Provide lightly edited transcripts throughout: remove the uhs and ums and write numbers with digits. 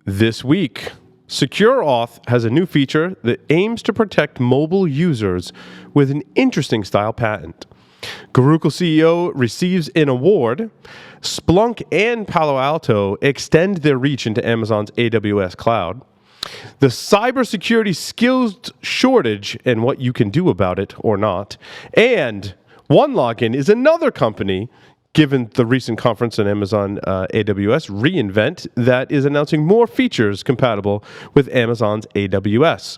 This week, SecureAuth has a new feature that aims to protect mobile users with an interesting style patent. Gurucul CEO receives an award. Spunk and Palo Alto extend their reach into Amazon's AWS cloud. The cybersecurity skills shortage and what you can do about it or not. And OneLogin is another company, given the recent conference on Amazon AWS reInvent, that is announcing more features compatible with Amazon's AWS.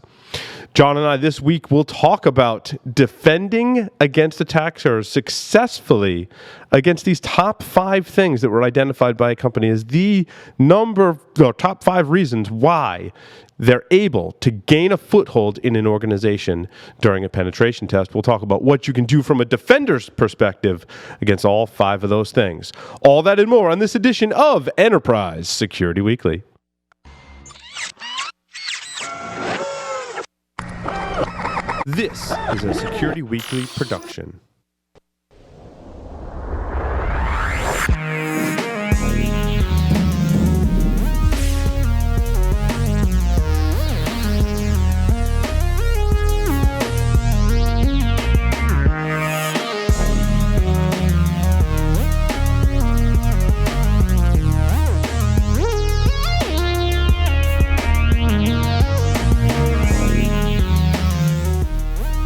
John and I this week will talk about defending against attackers successfully against these top 5 things that were identified by a company as the top 5 reasons why they're able to gain a foothold in an organization during a penetration test. We'll talk about what you can do from a defender's perspective against all 5 of those things. All that and more on this edition of Enterprise Security Weekly. This is a Security Weekly production.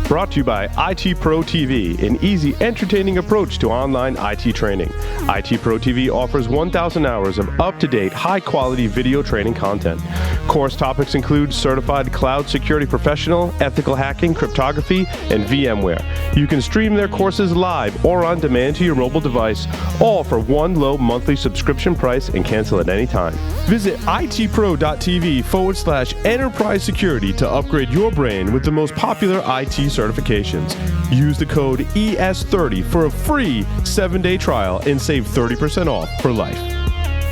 Brought to you by IT Pro TV, an easy, entertaining approach to online IT training. IT Pro TV offers 1,000 hours of up-to-date, high-quality video training content. Course topics include certified cloud security professional, ethical hacking, cryptography, and VMware. You can stream their courses live or on demand to your mobile device, all for one low monthly subscription price and cancel at any time. Visit itpro.tv/enterprise security to upgrade your brain with the most popular IT certifications. Use the code ES30 for a free 7-day trial and save 30% off for life.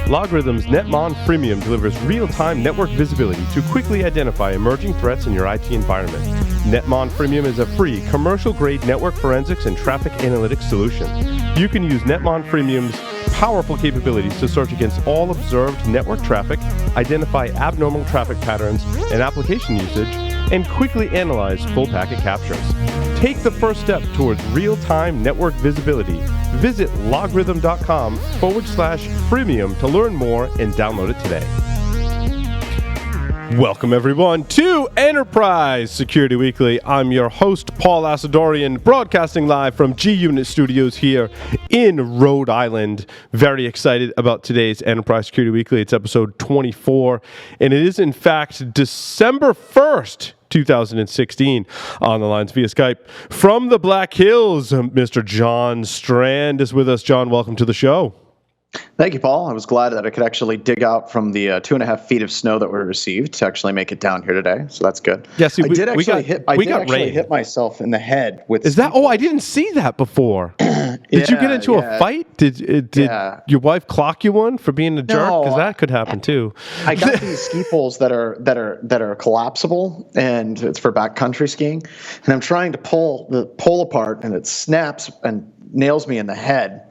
Logarithm's Netmon Freemium delivers real-time network visibility to quickly identify emerging threats in your IT environment. Netmon Freemium is a free, commercial-grade network forensics and traffic analytics solution. You can use Netmon Freemium's powerful capabilities to search against all observed network traffic, identify abnormal traffic patterns and application usage, and quickly analyze full packet captures. Take the first step towards real-time network visibility. Visit logarithm.com/freemium to learn more and download it today. Welcome, everyone, to Enterprise Security Weekly. I'm your host, Paul Asadorian, broadcasting live from G-Unit Studios here in Rhode Island. Very excited about today's Enterprise Security Weekly. It's episode 24, and it is, in fact, December 1st, 2016. On the lines via Skype from the Black Hills, Mr. John Strand is with us. John, welcome to the show. Thank you, Paul. I was glad that I could actually dig out from the 2.5 feet of snow that we received to actually make it down here today. So that's good. Yeah, see, I did actually hit myself in the head with. Is that? Oh, I didn't see that before. Did you get into a fight? Did your wife clock you one for being a jerk? Because that could happen too. I got these ski poles that are collapsible, and it's for backcountry skiing. And I'm trying to pull the pole apart, and it snaps and nails me in the head.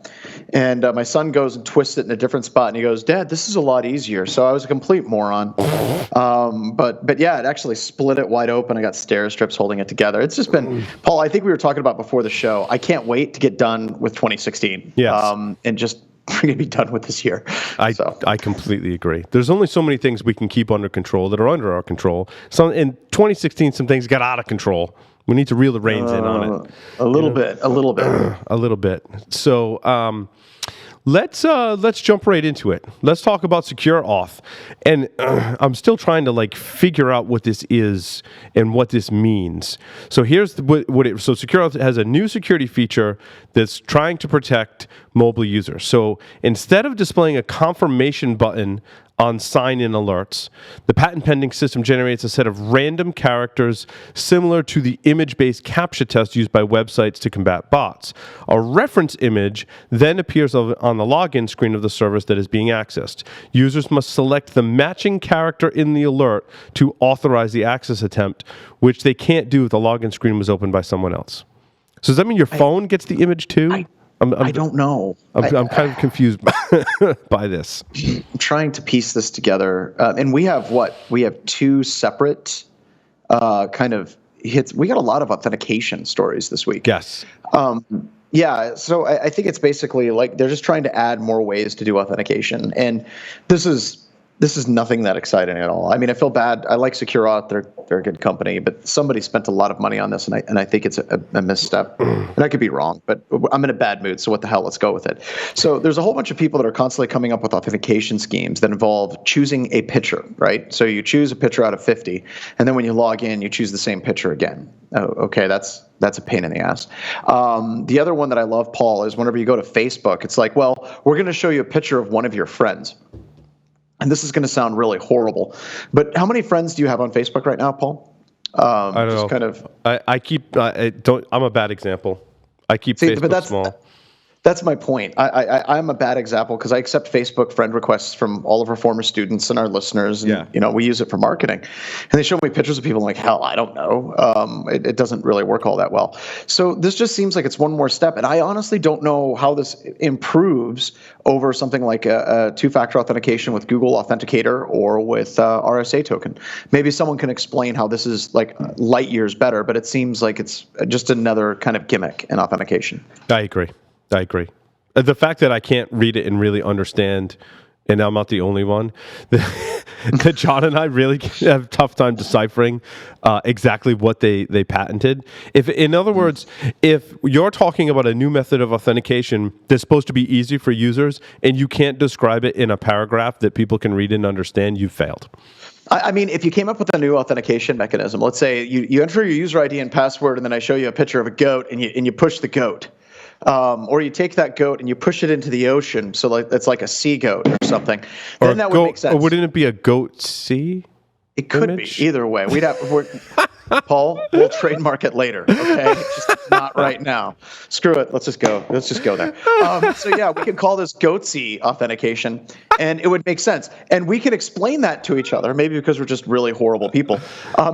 And my son goes and twists it in a different spot, and he goes, "Dad, this is a lot easier." So I was a complete moron. But yeah, it actually split it wide open. I got stair strips holding it together. It's just been, Paul, I think we were talking about before the show, I can't wait to get done with 2016. Yes. And just we're going to be done with this year. I completely agree. There's only so many things we can keep under control that are under our control. So in 2016, some things got out of control. We need to reel the reins in on it. A little bit. A little bit. So let's jump right into it. Let's talk about SecureAuth. And I'm still trying to figure out what this is and what this means. So here's so SecureAuth has a new security feature that's trying to protect mobile users. So instead of displaying a confirmation button on sign-in alerts, the patent-pending system generates a set of random characters similar to the image-based CAPTCHA test used by websites to combat bots. A reference image then appears on the login screen of the service that is being accessed. Users must select the matching character in the alert to authorize the access attempt, which they can't do if the login screen was opened by someone else. So does that mean your phone gets the image too? I don't know. I'm kind of confused by this. I'm trying to piece this together. And we have two separate kind of hits. We got a lot of authentication stories this week. Yes. Yeah, so I think it's basically like they're just trying to add more ways to do authentication, and this is nothing that exciting at all. I mean, I feel bad. I like SecureAuth; they're a good company, but somebody spent a lot of money on this, and I think it's a misstep. And I could be wrong, but I'm in a bad mood, so what the hell? Let's go with it. So there's a whole bunch of people that are constantly coming up with authentication schemes that involve choosing a picture, right? So you choose a picture out of 50, and then when you log in, you choose the same picture again. Oh, okay, that's a pain in the ass. The other one that I love, Paul, is whenever you go to Facebook, it's like, well, we're going to show you a picture of one of your friends. And this is going to sound really horrible, but how many friends do you have on Facebook right now, Paul? I don't know. Kind of. I'm a bad example. I keep Facebook small. That's my point. I'm a bad example because I accept Facebook friend requests from all of our former students and our listeners. And, we use it for marketing. And they show me pictures of people. I'm like, hell, I don't know. It doesn't really work all that well. So this just seems like it's one more step. And I honestly don't know how this improves over something like a two-factor authentication with Google Authenticator or with RSA token. Maybe someone can explain how this is like light years better, but it seems like it's just another kind of gimmick in authentication. I agree. The fact that I can't read it and really understand, and I'm not the only one, that John and I really have a tough time deciphering exactly what they patented. In other words, if you're talking about a new method of authentication that's supposed to be easy for users and you can't describe it in a paragraph that people can read and understand, you've failed. I mean, if you came up with a new authentication mechanism, let's say you enter your user ID and password, and then I show you a picture of a goat, and you push the goat. Or you take that goat and you push it into the ocean, so like it's like a sea goat or something. Then that would make sense. Or wouldn't it be a goat sea? It could be either way. Paul, we'll trademark it later. Okay, just not right now. Screw it. Let's just go there. So yeah, we could call this goatsy authentication, and it would make sense. And we can explain that to each other, maybe because we're just really horrible people,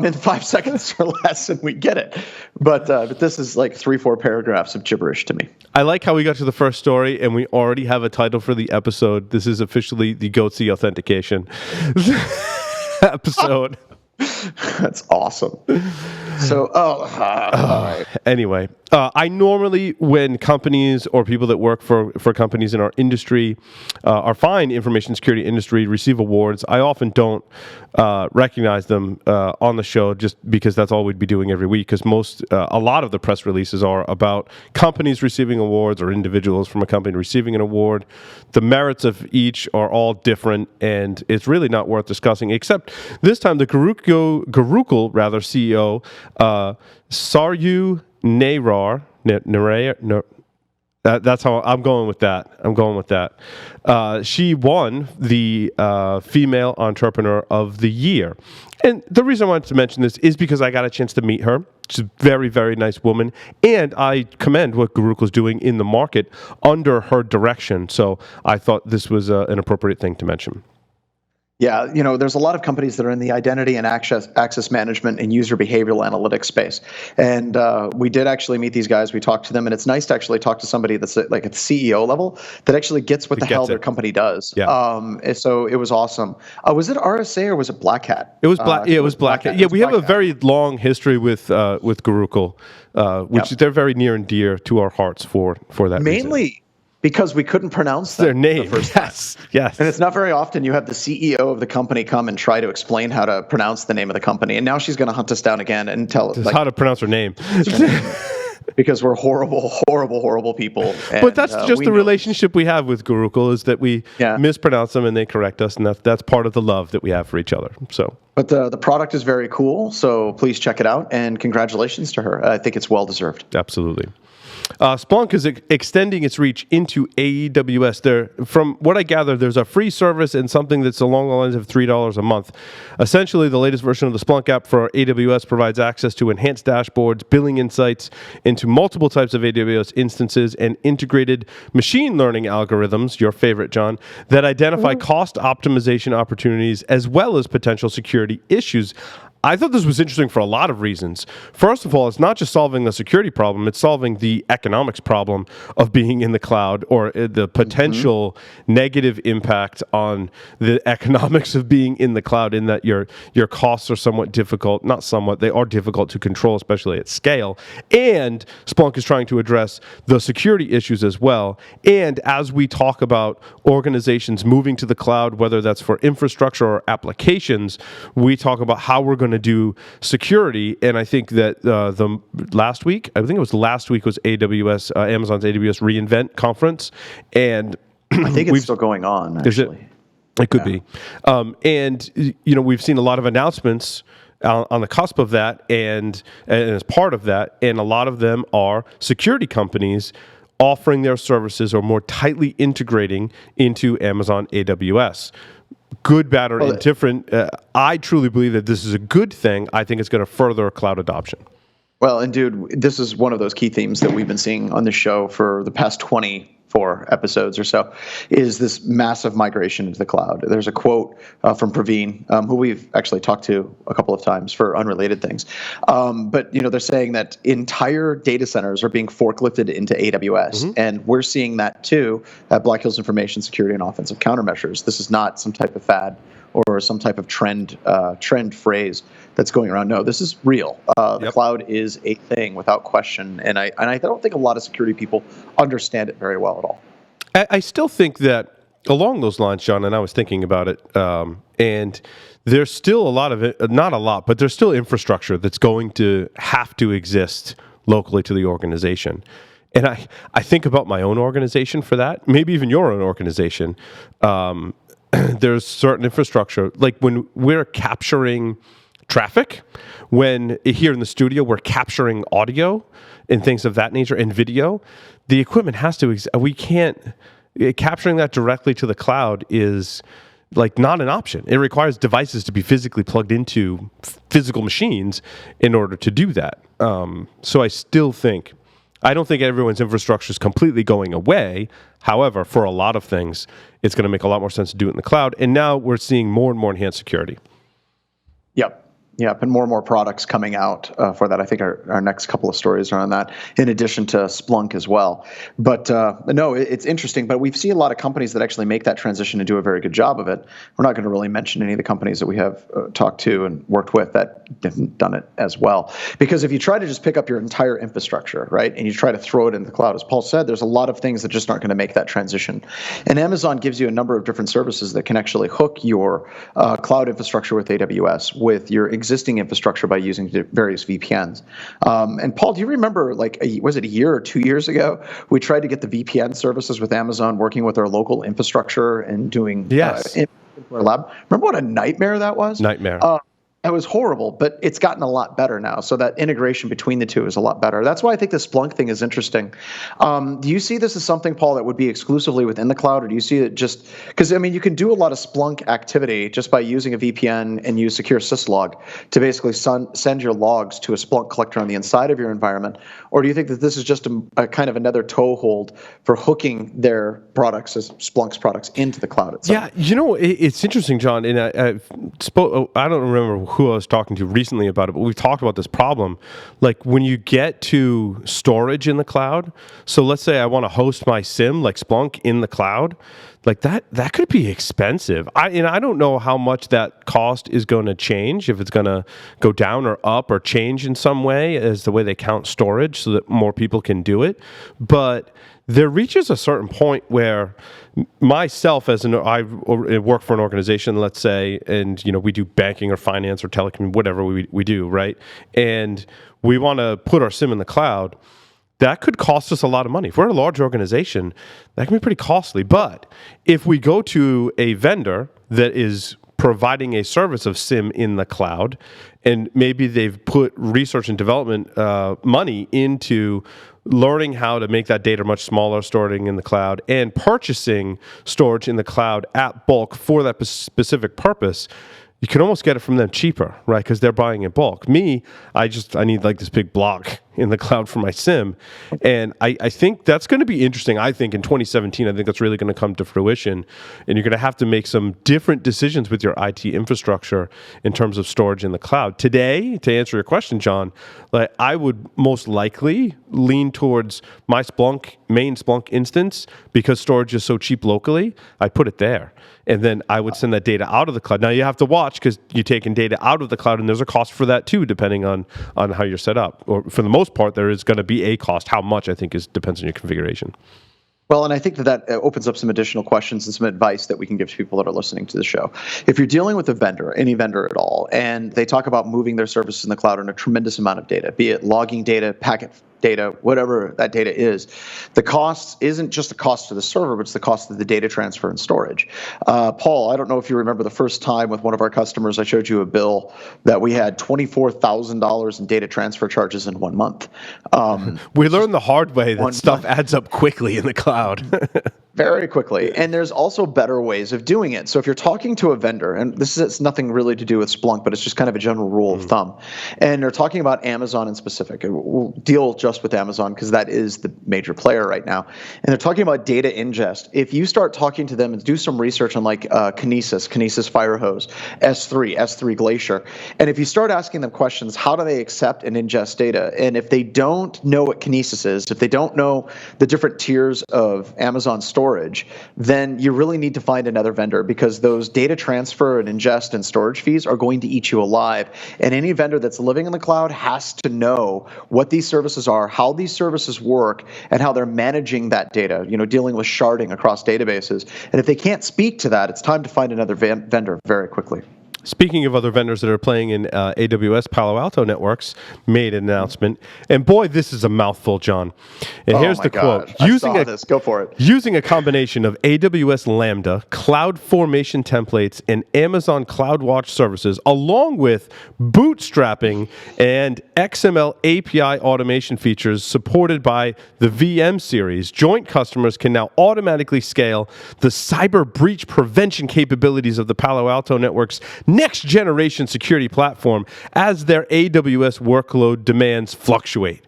in 5 seconds or less, and we get it. But this is like 3-4 paragraphs of gibberish to me. I like how we got to the first story, and we already have a title for the episode. This is officially the goatsy authentication episode. That's awesome. So, all right. Anyway, I normally, when companies or people that work for companies in our industry, our fine information security industry, receive awards, I often don't recognize them on the show just because that's all we'd be doing every week, because a lot of the press releases are about companies receiving awards or individuals from a company receiving an award. The merits of each are all different, and it's really not worth discussing, except this time the Gurukul CEO, Saryu Nayar, that's how I'm going with that. She won the Female Entrepreneur of the Year. And the reason I wanted to mention this is because I got a chance to meet her. She's a very, very nice woman. And I commend what Gurukul is doing in the market under her direction. So I thought this was an appropriate thing to mention. Yeah, there's a lot of companies that are in the identity and access management and user behavioral analytics space. And we did actually meet these guys. We talked to them, and it's nice to actually talk to somebody that's like at the CEO level that actually gets what the hell their company does. Yeah. So it was awesome. Was it RSA or was it Black Hat? It was it was Black Hat. Yeah, we have a very long history with Gurukul, which they're very near and dear to our hearts for that mainly reason. Because we couldn't pronounce their name. Yes. And it's not very often you have the CEO of the company come and try to explain how to pronounce the name of the company. And now she's going to hunt us down again and tell us how to pronounce her name. Because we're horrible people. And, but that's just the relationship we have with Gurukul, is that we mispronounce them and they correct us. And that's part of the love that we have for each other. So, but the product is very cool. So please check it out. And congratulations to her. I think it's well deserved. Absolutely. Spunk is extending its reach into AWS. From what I gather, there's a free service and something that's along the lines of $3 a month. Essentially, the latest version of the Splunk app for AWS provides access to enhanced dashboards, billing insights into multiple types of AWS instances, and integrated machine learning algorithms, your favorite, John, that identify cost optimization opportunities as well as potential security issues. I thought this was interesting for a lot of reasons. First of all, it's not just solving the security problem, it's solving the economics problem of being in the cloud, or the potential negative impact on the economics of being in the cloud, in that your costs are somewhat difficult, not somewhat, they are difficult to control, especially at scale. And Splunk is trying to address the security issues as well. And as we talk about organizations moving to the cloud, whether that's for infrastructure or applications, we talk about how we're going to do security. And I think that the last week was AWS, Amazon's AWS reInvent conference, and I think it's still going on. Actually, it could be. And we've seen a lot of announcements on the cusp of that, and as part of that, and a lot of them are security companies offering their services or more tightly integrating into Amazon AWS. Good, bad, or indifferent, I truly believe that this is a good thing. I think it's going to further cloud adoption. Well, and dude, this is one of those key themes that we've been seeing on the show for the past 24 episodes or so, is this massive migration into the cloud. There's a quote from Praveen, who we've actually talked to a couple of times for unrelated things. But they're saying that entire data centers are being forklifted into AWS, and we're seeing that too at Black Hills Information Security and Offensive Countermeasures. This is not some type of fad or some type of trend phrase that's going around. No, this is real. The cloud is a thing without question, and I don't think a lot of security people understand it very well at all. I still think that along those lines, John, and I was thinking about it, and there's still a lot of it, not a lot, but there's still infrastructure that's going to have to exist locally to the organization. And I think about my own organization for that, maybe even your own organization. There's certain infrastructure, like when we're capturing traffic, when here in the studio we're capturing audio and things of that nature and video, the equipment has to, we can't, capturing that directly to the cloud is like not an option. It requires devices to be physically plugged into physical machines in order to do that. So I don't think everyone's infrastructure is completely going away. However, for a lot of things, it's going to make a lot more sense to do it in the cloud. And now we're seeing more and more enhanced security. Yep, and more products coming out for that. I think our next couple of stories are on that, in addition to Splunk as well. But no, it's interesting. But we've seen a lot of companies that actually make that transition and do a very good job of it. We're not going to really mention any of the companies that we have talked to and worked with that haven't done it as well. Because if you try to just pick up your entire infrastructure, right, and you try to throw it into the cloud, as Paul said, there's a lot of things that just aren't going to make that transition. And Amazon gives you a number of different services that can actually hook your cloud infrastructure with AWS, with your existing infrastructure by using various VPNs. And Paul, do you remember, was it a year or 2 years ago, we tried to get the VPN services with Amazon working with our local infrastructure and doing our lab? Remember what a nightmare that was? Nightmare. It was horrible, but it's gotten a lot better now. So that integration between the two is a lot better. That's why I think the Splunk thing is interesting. Do you see this as something, Paul, that would be exclusively within the cloud, or do you see it just because, you can do a lot of Splunk activity just by using a VPN and use secure syslog to basically send your logs to a Splunk collector on the inside of your environment? Or do you think that this is just a kind of another toehold for hooking their products, as Splunk's products, into the cloud itself? Yeah, it's interesting, John, and I don't remember who I was talking to recently about it, but we've talked about this problem. Like when you get to storage in the cloud, so let's say I want to host my SIM like Splunk in the cloud, like that could be expensive. I don't know how much that cost is going to change, if it's going to go down or up or change in some way as the way they count storage so that more people can do it. But there reaches a certain point where myself, I work for an organization, let's say, and we do banking or finance or telecom, whatever we do, right? And we want to put our SIM in the cloud. That could cost us a lot of money. If we're a large organization, that can be pretty costly. But if we go to a vendor that is providing a service of SIM in the cloud, and maybe they've put research and development money into learning how to make that data much smaller, storing in the cloud, and purchasing storage in the cloud at bulk for that specific purpose, you can almost get it from them cheaper, right? Because they're buying in bulk. I need like this big block in the cloud for my SIM. And I think that's going to be interesting. I think in 2017, I think that's really going to come to fruition. And you're going to have to make some different decisions with your IT infrastructure in terms of storage in the cloud. Today, to answer your question, John, like, I would most likely lean towards my main Splunk instance, because storage is so cheap locally. I put it there. And then I would send that data out of the cloud. Now you have to watch, because you're taking data out of the cloud, and there's a cost for that too, depending on how you're set up. Or for the most part, there is going to be a cost. How much, I think, depends on your configuration. Well, and I think that opens up some additional questions and some advice that we can give to people that are listening to the show. If you're dealing with a vendor, any vendor at all, and they talk about moving their services in the cloud on a tremendous amount of data, be it logging data, packet data, whatever that data is, the cost isn't just the cost to the server, but it's the cost of the data transfer and storage. Paul, I don't know if you remember the first time with one of our customers, I showed you a bill that we had $24,000 in data transfer charges in 1 month. We learned the hard way that stuff adds up quickly in the cloud. Very quickly. And there's also better ways of doing it. So if you're talking to a vendor, and this is nothing really to do with Splunk, but it's just kind of a general rule of thumb, and they're talking about Amazon in specific, and we'll deal just with Amazon because that is the major player right now, and they're talking about data ingest. If you start talking to them and do some research on like Kinesis Firehose, S3 Glacier, and if you start asking them questions, how do they accept and ingest data? And if they don't know what Kinesis is, if they don't know the different tiers of Amazon storage, then you really need to find another vendor, because those data transfer and ingest and storage fees are going to eat you alive. And any vendor that's living in the cloud has to know what these services are, how these services work, and how they're managing that data, dealing with sharding across databases. And if they can't speak to that, it's time to find another vendor very quickly. Speaking of other vendors that are playing in AWS, Palo Alto Networks made an announcement. And boy, this is a mouthful, John. And here's the quote. Go for it. Using a combination of AWS Lambda, Cloud Formation templates, and Amazon CloudWatch services, along with bootstrapping and XML API automation features supported by the VM series, joint customers can now automatically scale the cyber breach prevention capabilities of the Palo Alto Networks next generation security platform as their AWS workload demands fluctuate.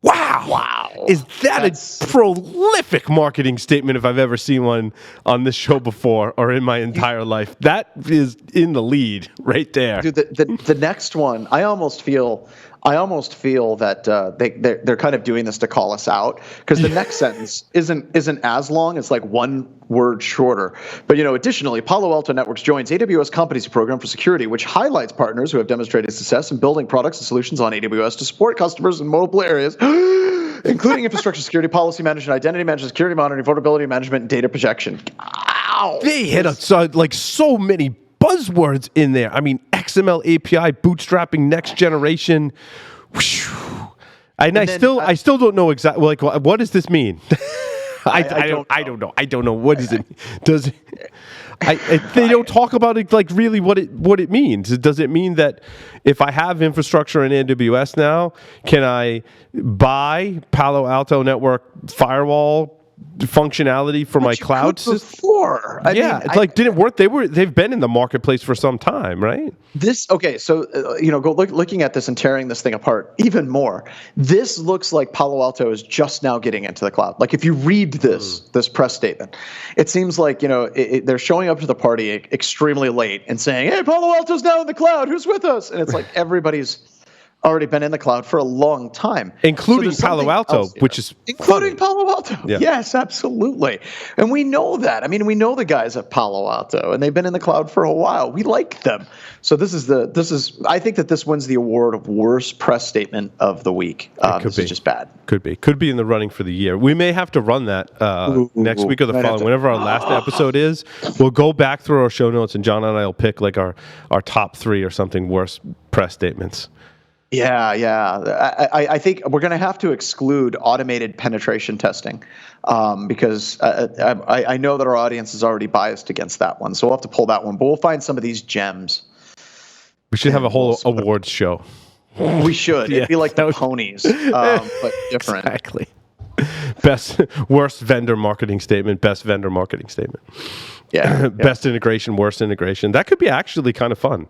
Wow. Is that a prolific marketing statement if I've ever seen one on this show before or in my entire life? That is in the lead right there. Dude, the next one, I almost feel that they're kind of doing this to call us out, because the next sentence isn't as long. It's like one word shorter. But additionally, Palo Alto Networks joins AWS Competency Program for Security, which highlights partners who have demonstrated success in building products and solutions on AWS to support customers in multiple areas, including infrastructure security, policy management, identity management, security monitoring, vulnerability management, and data protection. Ow! They hit so many buzzwords in there. I mean, XML API, bootstrapping, next generation. And I still don't know exactly, like, what does this mean? I don't know. I don't know. What is it? Does it? They don't talk about it, like, really what it means. Does it mean that if I have infrastructure in AWS now, can I buy Palo Alto Network firewall functionality for my cloud system? Before. They've been in the marketplace for some time, right? Looking at this and tearing this thing apart even more, this looks like Palo Alto is just now getting into the cloud. Like, if you read this press statement, it seems like they're showing up to the party extremely late and saying, "Hey, Palo Alto's now in the cloud. Who's with us?" And it's like everybody's already been in the cloud for a long time, including Palo Alto, which is including Palo Alto. Yeah. Yes, absolutely. And we know that. I mean, we know the guys at Palo Alto, and they've been in the cloud for a while. We like them. So I think that this wins the award of worst press statement of the week. This is just bad. Could be in the running for the year. We may have to run that next week or the following. Whenever our last episode is, we'll go back through our show notes, and John and I will pick like our top 3 or something worst press statements. Yeah. I think we're going to have to exclude automated penetration testing because I know that our audience is already biased against that one. So we'll have to pull that one. But we'll find some of these gems. We should have a whole awards show. We should. It'd be like the ponies, but different. Exactly. Worst vendor marketing statement, best vendor marketing statement. Yeah. Best integration, worst integration. That could be actually kind of fun.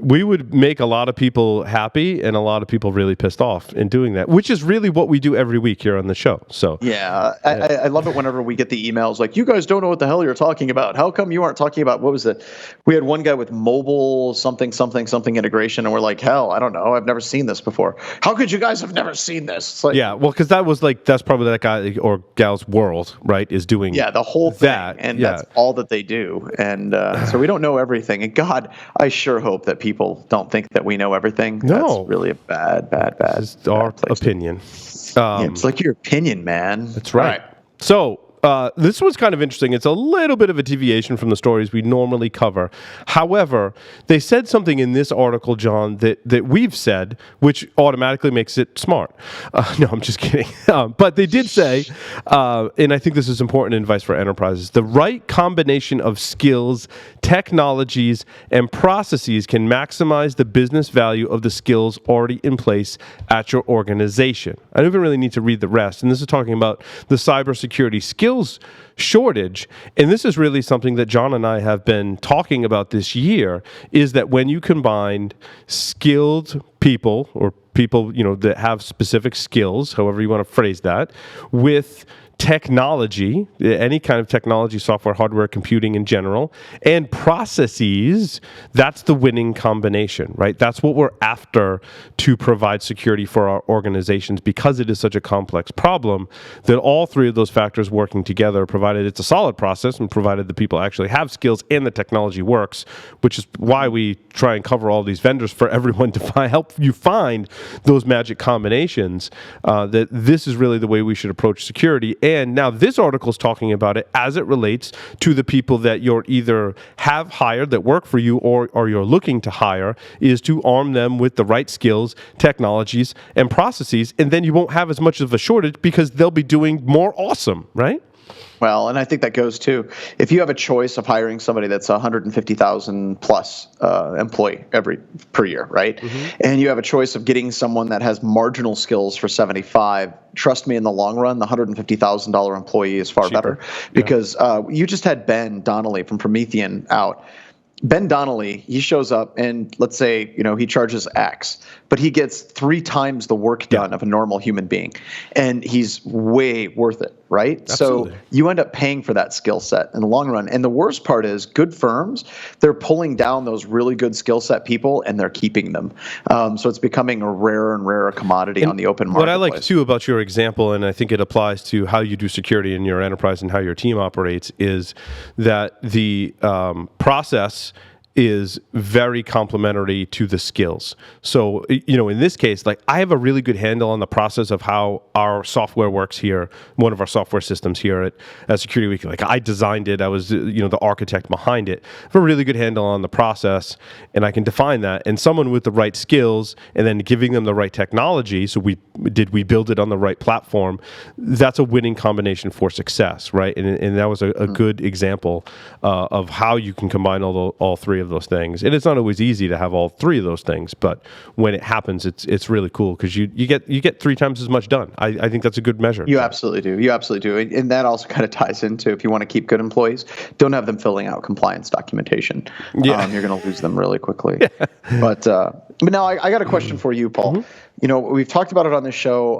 We would make a lot of people happy and a lot of people really pissed off in doing that, which is really what we do every week here on the show. So yeah, I love it whenever we get the emails like, you guys don't know what the hell you're talking about. How come you aren't talking about, what was it? We had one guy with mobile something integration, and we're like, hell, I don't know. I've never seen this before. How could you guys have never seen this? It's like, yeah, well, because that's probably that guy or gal's world, right, is doing the whole thing. And that's all that they do. And so we don't know everything. And God, I sure hope that people don't think that we know everything. No. That's really a bad It's our opinion. It's like your opinion, man. That's right. So this was kind of interesting. It's a little bit of a deviation from the stories we normally cover. However, they said something in this article, John, that we've said, which automatically makes it smart. No, I'm just kidding. But they did say, and I think this is important advice for enterprises, the right combination of skills, technologies, and processes can maximize the business value of the skills already in place at your organization. I don't even really need to read the rest. And this is talking about the cybersecurity skills shortage, and this is really something that John and I have been talking about this year, is that when you combine skilled people or people, that have specific skills, however you want to phrase that, with technology, any kind of technology, software, hardware, computing in general, and processes, that's the winning combination, right? That's what we're after to provide security for our organizations, because it is such a complex problem that all three of those factors working together, provided it's a solid process and provided the people actually have skills and the technology works, which is why we try and cover all these vendors for everyone to help you find those magic combinations, that this is really the way we should approach security. And now this article is talking about it as it relates to the people that you're either have hired that work for you or you're looking to hire, is to arm them with the right skills, technologies, and processes. And then you won't have as much of a shortage because they'll be doing more awesome, right? Well, and I think that goes too. If you have a choice of hiring somebody that's 150,000 plus employee per year, right? Mm-hmm. And you have a choice of getting someone that has marginal skills for 75. Trust me, in the long run, the $150,000 employee is far better, because you just had Ben Donnelly from Promethean out. Ben Donnelly, he shows up and let's say, he charges X, but he gets 3 times the work done of a normal human being, and he's way worth it, right? Absolutely. So you end up paying for that skill set in the long run. And the worst part is good firms, they're pulling down those really good skill set people and they're keeping them. So it's becoming a rarer and rarer commodity on the open marketplace. What I like too about your example, and I think it applies to how you do security in your enterprise and how your team operates, is that the process is very complementary to the skills. So, in this case, like, I have a really good handle on the process of how our software works here, one of our software systems here at Security Week. Like, I designed it. I was, the architect behind it. I have a really good handle on the process, and I can define that. And someone with the right skills and then giving them the right technology, so we build it on the right platform, that's a winning combination for success, right? And that was a good example of how you can combine all three of those things. And it's not always easy to have all three of those things, but when it happens, it's really cool because you get 3 times as much done. I think that's a good measure. You absolutely do. You absolutely do. And that also kind of ties into, if you want to keep good employees, don't have them filling out compliance documentation. Yeah. You're going to lose them really quickly. Yeah. But now I got a question for you, Paul. Mm-hmm. We've talked about it on this show.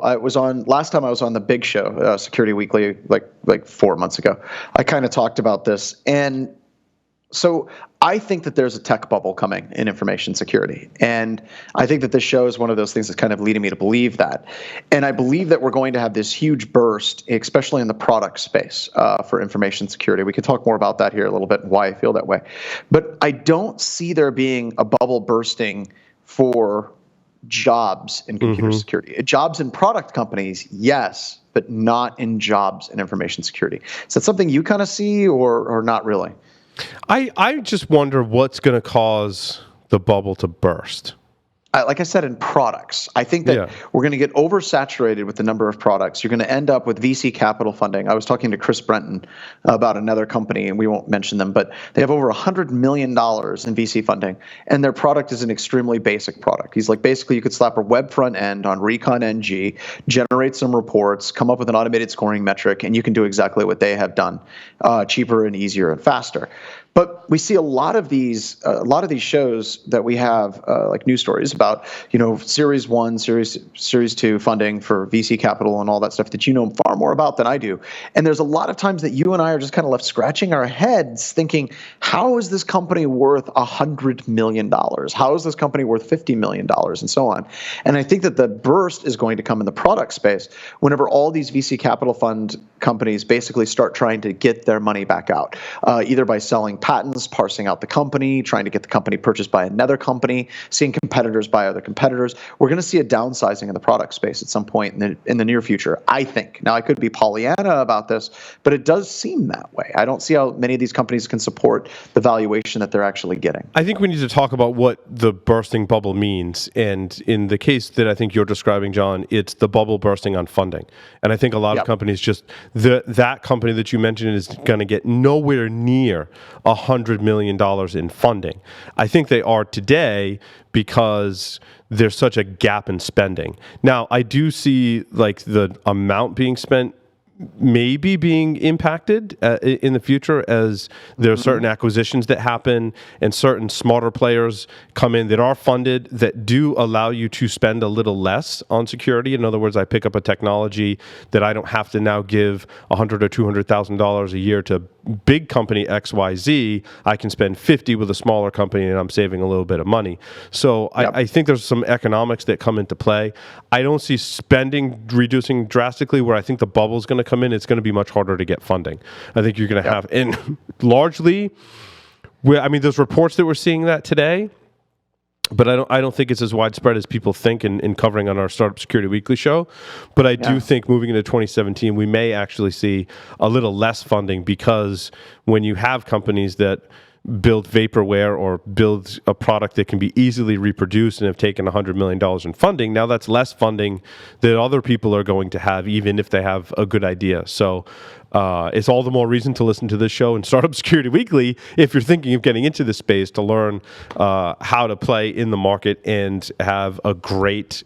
Last time I was on the big show, Security Weekly, like 4 months ago. I kind of talked about this. And so I think that there's a tech bubble coming in information security. And I think that this show is one of those things that's kind of leading me to believe that. And I believe that we're going to have this huge burst, especially in the product space for information security. We can talk more about that here a little bit and why I feel that way. But I don't see there being a bubble bursting for jobs in computer security. Jobs in product companies, yes, but not in jobs in information security. Is that something you kind of see or not really? I just wonder what's going to cause the bubble to burst. like I said, in products. I think that we're going to get oversaturated with the number of products. You're going to end up with VC capital funding. I was talking to Chris Brenton about another company, and we won't mention them, but they have over $100 million in VC funding, and their product is an extremely basic product. He's like, basically, you could slap a web front end on Recon NG, generate some reports, come up with an automated scoring metric, and you can do exactly what they have done, cheaper and easier and faster. But we see a lot of these shows that we have, like news stories about, Series 1, Series 2 funding for VC capital and all that stuff that you know far more about than I do. And there's a lot of times that you and I are just kind of left scratching our heads thinking, how is this company worth $100 million? How is this company worth $50 million? And so on. And I think that the burst is going to come in the product space whenever all these VC capital fund companies basically start trying to get their money back out, either by selling patents, parsing out the company, trying to get the company purchased by another company, seeing competitors buy other competitors. We're going to see a downsizing in the product space at some point in the near future, I think. Now, I could be Pollyanna about this, but it does seem that way. I don't see how many of these companies can support the valuation that they're actually getting. I think we need to talk about what the bursting bubble means. And in the case that I think you're describing, John, it's the bubble bursting on funding. And I think a lot of companies just, that company that you mentioned is going to get nowhere near $100 million in funding. I think they are today because there's such a gap in spending. Now, I do see like the amount being spent maybe being impacted in the future as there are certain acquisitions that happen and certain smarter players come in that are funded that do allow you to spend a little less on security. In other words, I pick up a technology that I don't have to now give $100,000 or $200,000 a year to big company XYZ. I can spend 50 with a smaller company and I'm saving a little bit of money. So I think there's some economics that come into play. I don't see spending reducing drastically. Where I think the bubble is going to come in, it's going to be much harder to get funding. I think you're going to have, and largely, there's reports that we're seeing that today, but I don't think it's as widespread as people think in covering on our Startup Security Weekly show. But I do think moving into 2017, we may actually see a little less funding, because when you have companies that build vaporware or build a product that can be easily reproduced and have taken $100 million in funding, now that's less funding that other people are going to have, even if they have a good idea. So it's all the more reason to listen to this show and Startup Security Weekly if you're thinking of getting into this space, to learn how to play in the market and have a great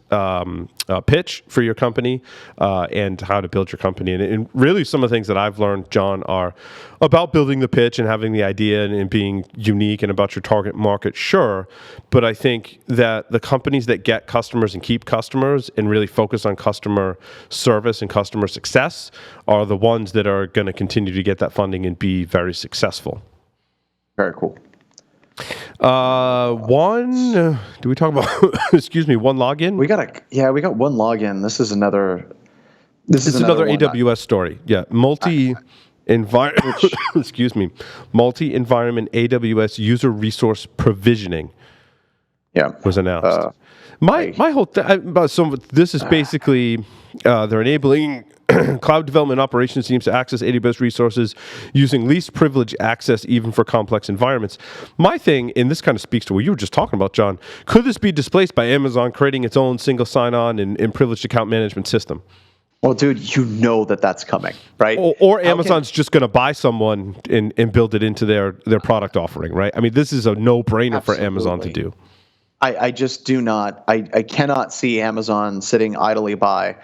pitch for your company and how to build your company. And really some of the things that I've learned, John, are about building the pitch and having the idea and being unique and about your target market, sure. But I think that the companies that get customers and keep customers and really focus on customer service and customer success are the ones that are going to continue to get that funding and be very successful. Very cool. Do we talk about, one login? We got one login. This is another AWS story. Yeah. Multi-environment AWS user resource provisioning was announced. My whole this is basically they're enabling cloud development operations teams to access AWS resources using least privilege access, even for complex environments. My thing, and this kind of speaks to what you were just talking about, John, could this be displaced by Amazon creating its own single sign-on and privileged account management system? Well, dude, you know that's coming, right? Or Amazon's just going to buy someone and build it into their product offering, right? I mean, this is a no-brainer for Amazon to do. I just do not. I cannot see Amazon sitting idly by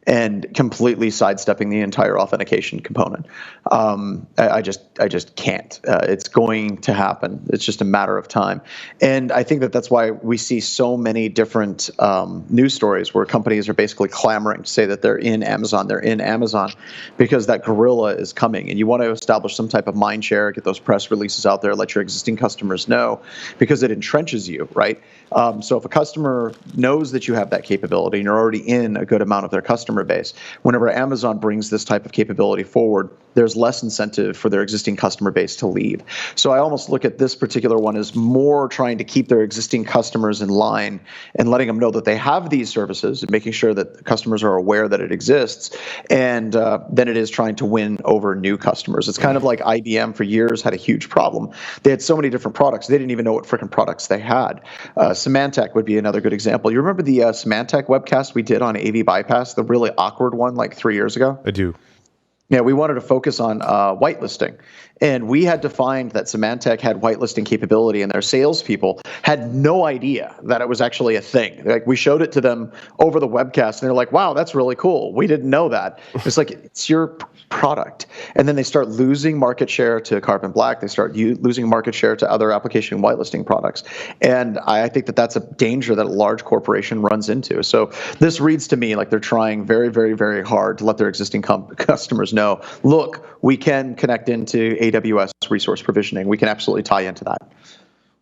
and completely sidestepping the entire authentication component. I just can't. It's going to happen. It's just a matter of time. And I think that's why we see so many different news stories where companies are basically clamoring to say that they're in Amazon, because that gorilla is coming. And you want to establish some type of mind share, get those press releases out there, let your existing customers know, because it entrenches you, right? So if a customer knows that you have that capability and you're already in a good amount of their customer customer base. Whenever Amazon brings this type of capability forward, there's less incentive for their existing customer base to leave. So I almost look at this particular one as more trying to keep their existing customers in line and letting them know that they have these services and making sure that customers are aware that it exists, and then it is trying to win over new customers. It's kind of like IBM for years had a huge problem. They had so many different products, they didn't even know what freaking products they had. Symantec would be another good example. You remember the Symantec webcast we did on AV Bypass, the really awkward one like 3 years ago? I do. Yeah, we wanted to focus on whitelisting. And we had to find that Symantec had whitelisting capability, and their salespeople had no idea that it was actually a thing. Like, we showed it to them over the webcast, and they're like, wow, that's really cool. We didn't know that. It's like, it's your product. And then they start losing market share to Carbon Black. They start losing market share to other application whitelisting products. And I think that that's a danger that a large corporation runs into. So this reads to me like they're trying very, very, very hard to let their existing customers know, look, we can connect into AWS resource provisioning. We can absolutely tie into that.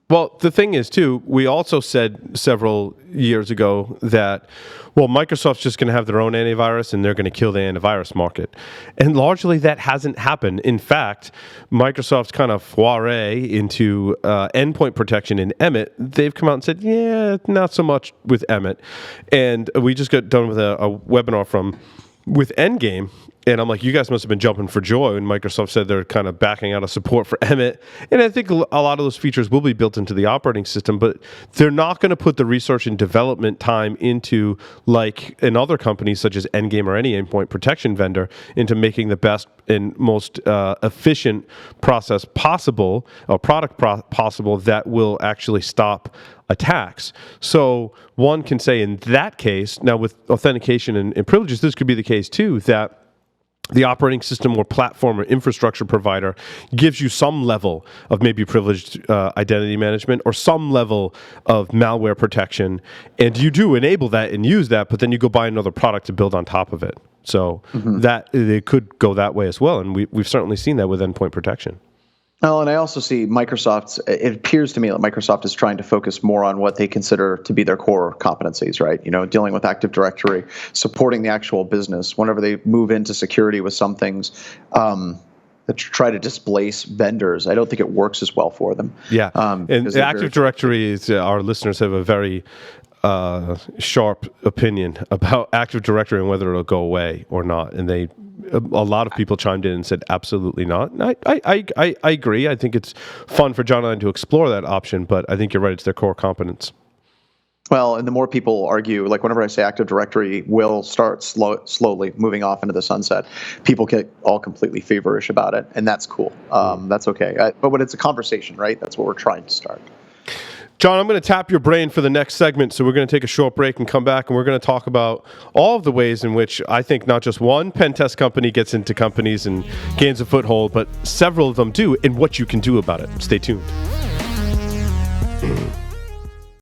Well, the thing is, too, we also said several years ago that, well, Microsoft's just going to have their own antivirus and they're going to kill the antivirus market. And largely that hasn't happened. In fact, Microsoft's kind of foray into endpoint protection in Emmet, they've come out and said, yeah, not so much with Emmet. And we just got done with a webinar with Endgame. And I'm like, you guys must have been jumping for joy when Microsoft said they're kind of backing out of support for Emmet. And I think a lot of those features will be built into the operating system, but they're not going to put the research and development time into, like in other companies such as Endgame or any endpoint protection vendor, into making the best and most efficient process possible, or product possible, that will actually stop attacks. So one can say in that case, now with authentication and privileges, this could be the case too, that the operating system or platform or infrastructure provider gives you some level of maybe privileged identity management or some level of malware protection, and you do enable that and use that, but then you go buy another product to build on top of it. So that it could go that way as well, and we've certainly seen that with endpoint protection. Oh, and I also see it appears to me that Microsoft is trying to focus more on what they consider to be their core competencies, right? You know, dealing with Active Directory, supporting the actual business. Whenever they move into security with some things, that try to displace vendors, I don't think it works as well for them. Yeah, and the Active Directory is, our listeners have a very sharp opinion about Active Directory and whether it'll go away or not, and a lot of people chimed in and said absolutely not. And I agree. I think it's fun for John and I to explore that option, but I think you're right. It's their core competence. Well, and the more people argue, like whenever I say Active Directory will start slowly moving off into the sunset, people get all completely feverish about it, and that's cool. That's okay. But when it's a conversation, right? That's what we're trying to start. John, I'm going to tap your brain for the next segment, so we're going to take a short break and come back, and we're going to talk about all of the ways in which I think not just one pen test company gets into companies and gains a foothold, but several of them do, and what you can do about it. Stay tuned.